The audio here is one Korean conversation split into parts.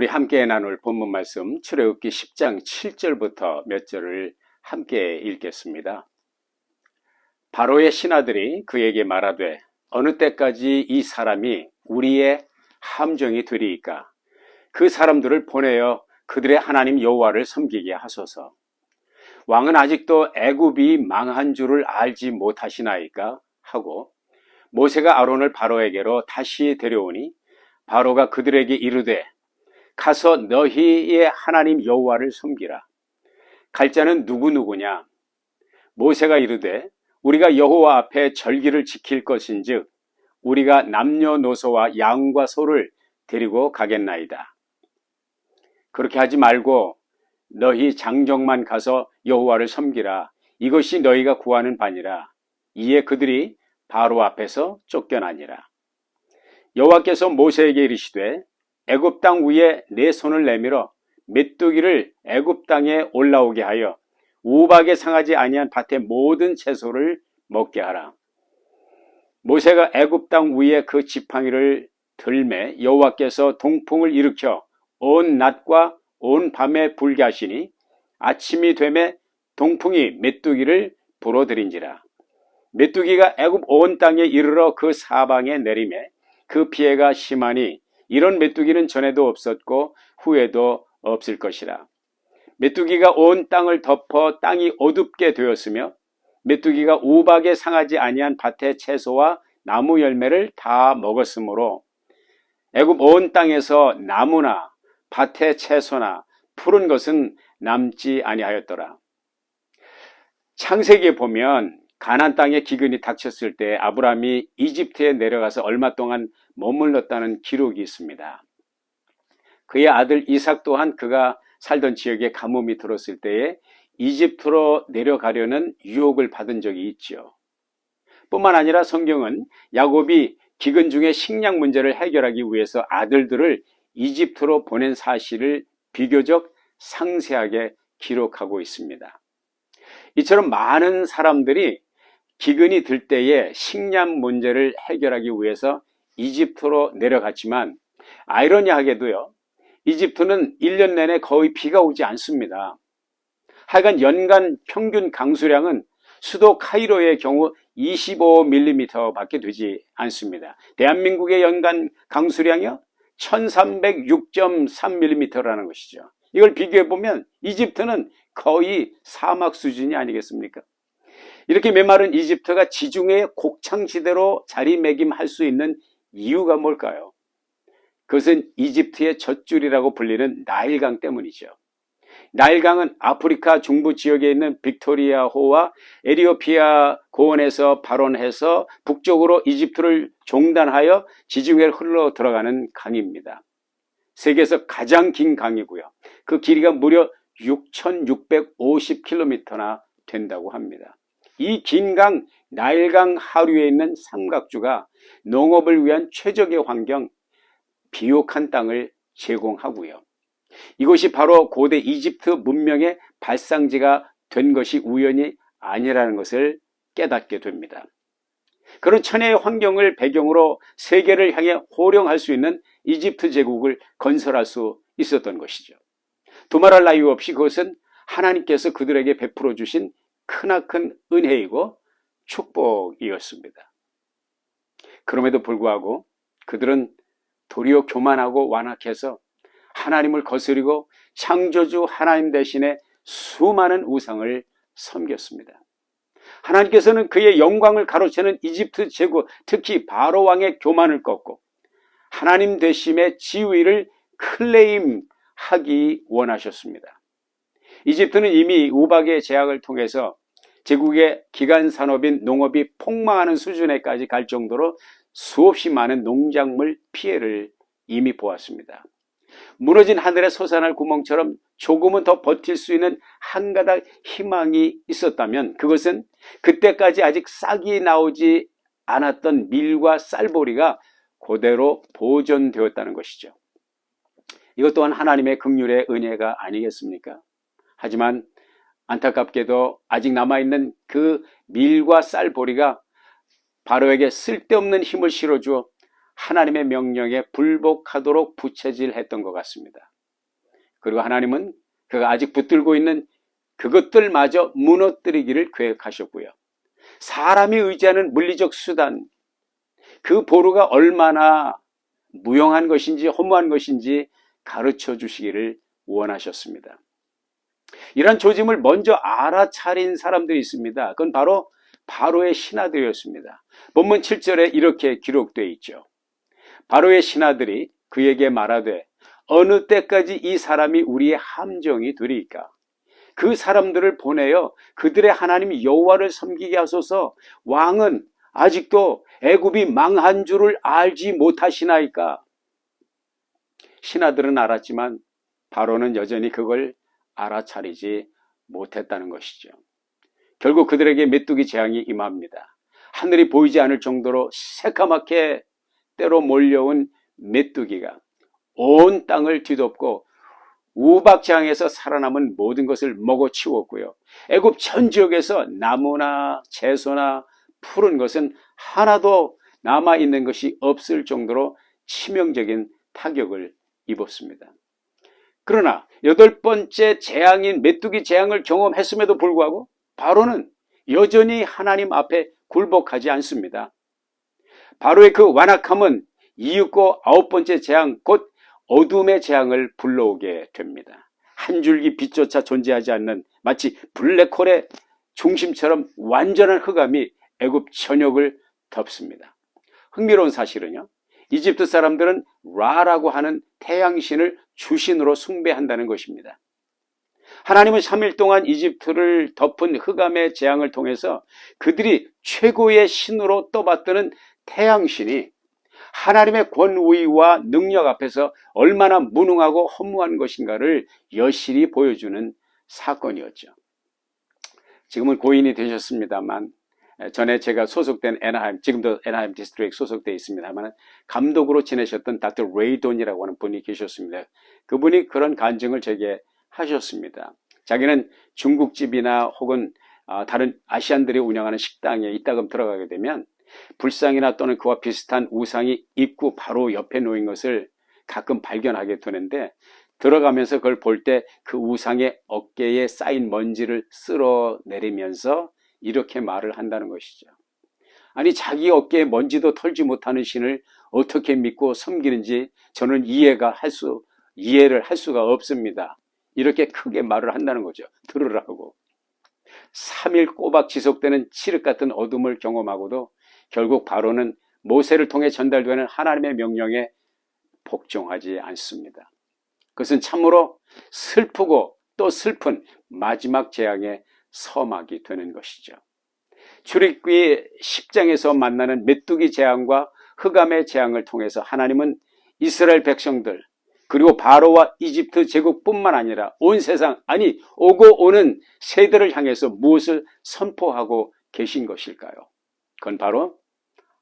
우리 함께 나눌 본문 말씀 출애굽기 10장 7절부터 몇 절을 함께 읽겠습니다. 바로의 신하들이 그에게 말하되 어느 때까지 이 사람이 우리의 함정이 되리이까? 그 사람들을 보내어 그들의 하나님 여호와를 섬기게 하소서. 왕은 아직도 애굽이 망한 줄을 알지 못하시나이까? 하고 모세가 아론을 바로에게로 다시 데려오니 바로가 그들에게 이르되 가서 너희의 하나님 여호와를 섬기라. 갈 자는 누구냐? 모세가 이르되 우리가 여호와 앞에 절기를 지킬 것인즉 우리가 남녀노소와 양과 소를 데리고 가겠나이다. 그렇게 하지 말고 너희 장정만 가서 여호와를 섬기라. 이것이 너희가 구하는 바니라. 이에 그들이 바로 앞에서 쫓겨나니라. 여호와께서 모세에게 이르시되 애굽 땅 위에 내 손을 내밀어 메뚜기를 애굽 땅에 올라오게 하여 우박에 상하지 아니한 밭의 모든 채소를 먹게 하라. 모세가 애굽 땅 위에 그 지팡이를 들매 여호와께서 동풍을 일으켜 온 낮과 온 밤에 불게 하시니 아침이 되매 동풍이 메뚜기를 불어들인지라. 메뚜기가 애굽 온 땅에 이르러 그 사방에 내리매 그 피해가 심하니 이런 메뚜기는 전에도 없었고 후에도 없을 것이라. 메뚜기가 온 땅을 덮어 땅이 어둡게 되었으며 메뚜기가 우박에 상하지 아니한 밭의 채소와 나무 열매를 다 먹었으므로 애굽 온 땅에서 나무나 밭의 채소나 푸른 것은 남지 아니하였더라. 창세기에 보면 가나안 땅에 기근이 닥쳤을 때 아브라함이 이집트에 내려가서 얼마 동안 머물렀다는 기록이 있습니다. 그의 아들 이삭 또한 그가 살던 지역에 가뭄이 들었을 때에 이집트로 내려가려는 유혹을 받은 적이 있죠. 뿐만 아니라 성경은 야곱이 기근 중에 식량 문제를 해결하기 위해서 아들들을 이집트로 보낸 사실을 비교적 상세하게 기록하고 있습니다. 이처럼 많은 사람들이 기근이 들 때에 식량 문제를 해결하기 위해서 이집트로 내려갔지만 아이러니하게도요, 이집트는 1년 내내 거의 비가 오지 않습니다. 하여간 연간 평균 강수량은 수도 카이로의 경우 25mm 밖에 되지 않습니다. 대한민국의 연간 강수량이요 1306.3mm라는 것이죠. 이걸 비교해보면 이집트는 거의 사막 수준이 아니겠습니까? 이렇게 메마른 이집트가 지중해의 곡창지대로 자리매김할 수 있는 이유가 뭘까요? 그것은 이집트의 젖줄이라고 불리는 나일강 때문이죠. 나일강은 아프리카 중부 지역에 있는 빅토리아호와 에티오피아 고원에서 발원해서 북쪽으로 이집트를 종단하여 지중해를 흘러 들어가는 강입니다. 세계에서 가장 긴 강이고요. 그 길이가 무려 6,650km나 된다고 합니다. 이 긴 강 나일강 하류에 있는 삼각주가 농업을 위한 최적의 환경, 비옥한 땅을 제공하고요. 이것이 바로 고대 이집트 문명의 발상지가 된 것이 우연이 아니라는 것을 깨닫게 됩니다. 그런 천혜의 환경을 배경으로 세계를 향해 호령할 수 있는 이집트 제국을 건설할 수 있었던 것이죠. 두말할 나위 없이 그것은 하나님께서 그들에게 베풀어 주신 크나큰 은혜이고 축복이었습니다. 그럼에도 불구하고 그들은 도리어 교만하고 완악해서 하나님을 거스리고 창조주 하나님 대신에 수많은 우상을 섬겼습니다. 하나님께서는 그의 영광을 가로채는 이집트 제국, 특히 바로 왕의 교만을 꺾고 하나님 되심의 지위를 클레임하기 원하셨습니다. 이집트는 이미 우박의 제약을 통해서 제국의 기간 산업인 농업이 폭망하는 수준에까지 갈 정도로 수없이 많은 농작물 피해를 이미 보았습니다. 무너진 하늘에 솟아날 구멍처럼 조금은 더 버틸 수 있는 한 가닥 희망이 있었다면 그것은 그때까지 아직 싹이 나오지 않았던 밀과 쌀보리가 그대로 보존되었다는 것이죠. 이것 또한 하나님의 긍휼의 은혜가 아니겠습니까? 하지만 안타깝게도 아직 남아있는 그 밀과 쌀보리가 바로에게 쓸데없는 힘을 실어주어 하나님의 명령에 불복하도록 부채질했던 것 같습니다. 그리고 하나님은 그가 아직 붙들고 있는 그것들마저 무너뜨리기를 계획하셨고요. 사람이 의지하는 물리적 수단, 그 보루가 얼마나 무용한 것인지 허무한 것인지 가르쳐 주시기를 원하셨습니다. 이런 조짐을 먼저 알아차린 사람들이 있습니다. 그건 바로 바로의 신하들이었습니다. 본문 7절에 이렇게 기록되어 있죠. 바로의 신하들이 그에게 말하되 어느 때까지 이 사람이 우리의 함정이 되리이까? 그 사람들을 보내어 그들의 하나님 여호와를 섬기게 하소서. 왕은 아직도 애굽이 망한 줄을 알지 못하시나이까? 신하들은 알았지만 바로는 여전히 그걸 알아차리지 못했다는 것이죠. 결국 그들에게 메뚜기 재앙이 임합니다. 하늘이 보이지 않을 정도로 새까맣게 때로 몰려온 메뚜기가 온 땅을 뒤덮고 우박재앙에서 살아남은 모든 것을 먹어치웠고요. 애굽 전 지역에서 나무나 채소나 푸른 것은 하나도 남아있는 것이 없을 정도로 치명적인 타격을 입었습니다. 그러나 8번째 재앙인 메뚜기 재앙을 경험했음에도 불구하고 바로는 여전히 하나님 앞에 굴복하지 않습니다. 바로의 그 완악함은 이윽고 9번째 재앙, 곧 어둠의 재앙을 불러오게 됩니다. 한 줄기 빛조차 존재하지 않는 마치 블랙홀의 중심처럼 완전한 흑암이 애굽 전역을 덮습니다. 흥미로운 사실은요, 이집트 사람들은 라라고 하는 태양신을 주신으로 숭배한다는 것입니다. 하나님은 3일 동안 이집트를 덮은 흑암의 재앙을 통해서 그들이 최고의 신으로 떠받드는 태양신이 하나님의 권위와 능력 앞에서 얼마나 무능하고 허무한 것인가를 여실히 보여주는 사건이었죠. 지금은 고인이 되셨습니다만 전에 제가 소속된 애나하임, 지금도 애나하임 디스트릭 소속되어 있습니다만 감독으로 지내셨던 닥터 레이돈이라고 하는 분이 계셨습니다. 그분이 그런 간증을 제게 하셨습니다. 자기는 중국집이나 혹은 다른 아시안들이 운영하는 식당에 이따금 들어가게 되면 불상이나 또는 그와 비슷한 우상이 입구 바로 옆에 놓인 것을 가끔 발견하게 되는데, 들어가면서 그걸 볼 때 그 우상의 어깨에 쌓인 먼지를 쓸어내리면서 이렇게 말을 한다는 것이죠. 아니, 자기 어깨에 먼지도 털지 못하는 신을 어떻게 믿고 섬기는지 저는 이해를 할 수가 없습니다. 이렇게 크게 말을 한다는 거죠. 들으라고. 3일 꼬박 지속되는 칠흑 같은 어둠을 경험하고도 결국 바로는 모세를 통해 전달되는 하나님의 명령에 복종하지 않습니다. 그것은 참으로 슬프고 또 슬픈 마지막 재앙의 서막이 되는 것이죠. 출애굽기 10장에서 만나는 메뚜기 재앙과 흑암의 재앙을 통해서 하나님은 이스라엘 백성들, 그리고 바로와 이집트 제국뿐만 아니라 온 세상, 아니 오고 오는 세대를 향해서 무엇을 선포하고 계신 것일까요? 그건 바로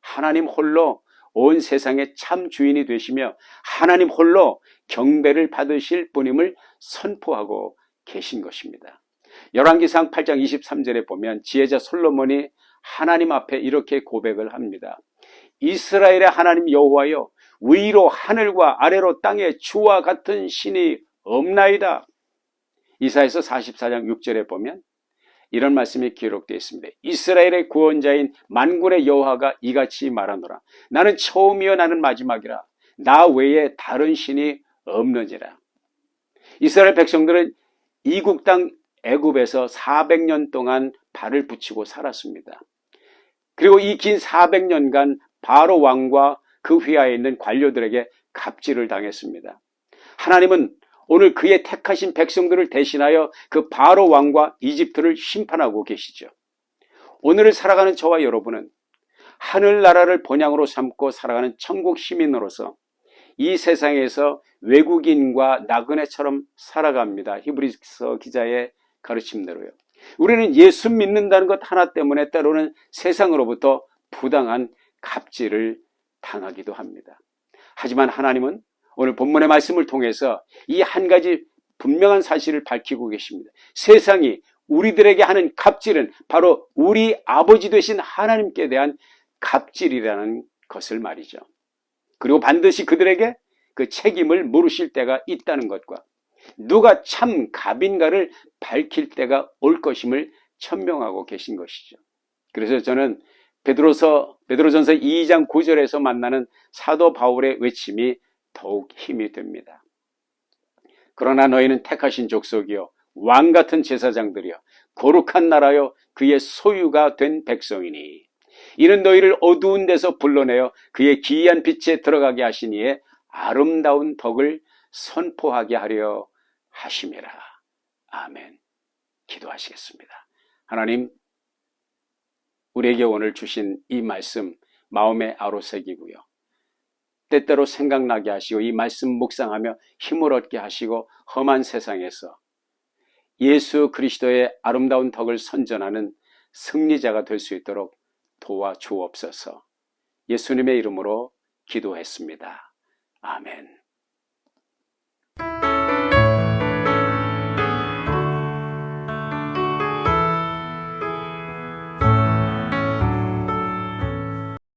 하나님 홀로 온 세상의 참 주인이 되시며 하나님 홀로 경배를 받으실 분임을 선포하고 계신 것입니다. 열왕기상 8장 23절에 보면 지혜자 솔로몬이 하나님 앞에 이렇게 고백을 합니다. 이스라엘의 하나님 여호와여, 위로 하늘과 아래로 땅에 주와 같은 신이 없나이다. 이사야서 44장 6절에 보면 이런 말씀이 기록되어 있습니다. 이스라엘의 구원자인 만군의 여호와가 이같이 말하노라. 나는 처음이요 나는 마지막이라. 나 외에 다른 신이 없느니라. 이스라엘 백성들은 이국 땅 애굽에서 400년 동안 발을 붙이고 살았습니다. 그리고 이 긴 400년간 바로 왕과 그 휘하에 있는 관료들에게 갑질을 당했습니다. 하나님은 오늘 그의 택하신 백성들을 대신하여 그 바로 왕과 이집트를 심판하고 계시죠. 오늘을 살아가는 저와 여러분은 하늘나라를 본향으로 삼고 살아가는 천국 시민으로서 이 세상에서 외국인과 나그네처럼 살아갑니다. 히브리서 기자의 가르침대로요. 우리는 예수 믿는다는 것 하나 때문에 때로는 세상으로부터 부당한 갑질을 당하기도 합니다. 하지만 하나님은 오늘 본문의 말씀을 통해서 이 한 가지 분명한 사실을 밝히고 계십니다. 세상이 우리들에게 하는 갑질은 바로 우리 아버지 되신 하나님께 대한 갑질이라는 것을 말이죠. 그리고 반드시 그들에게 그 책임을 물으실 때가 있다는 것과 누가 참 갑인가를 밝힐 때가 올 것임을 천명하고 계신 것이죠. 그래서 저는 베드로전서 2장 9절에서 만나는 사도 바울의 외침이 더욱 힘이 됩니다. 그러나 너희는 택하신 족속이요 왕 같은 제사장들이요 거룩한 나라요 그의 소유가 된 백성이니 이는 너희를 어두운 데서 불러내어 그의 기이한 빛에 들어가게 하시니에 아름다운 덕을 선포하게 하려 하심이라. 아멘. 기도하시겠습니다. 하나님, 우리에게 오늘 주신 이 말씀 마음에 아로새기고요. 때때로 생각나게 하시고 이 말씀 묵상하며 힘을 얻게 하시고 험한 세상에서 예수 그리스도의 아름다운 덕을 선전하는 승리자가 될 수 있도록 도와주옵소서. 예수님의 이름으로 기도했습니다. 아멘.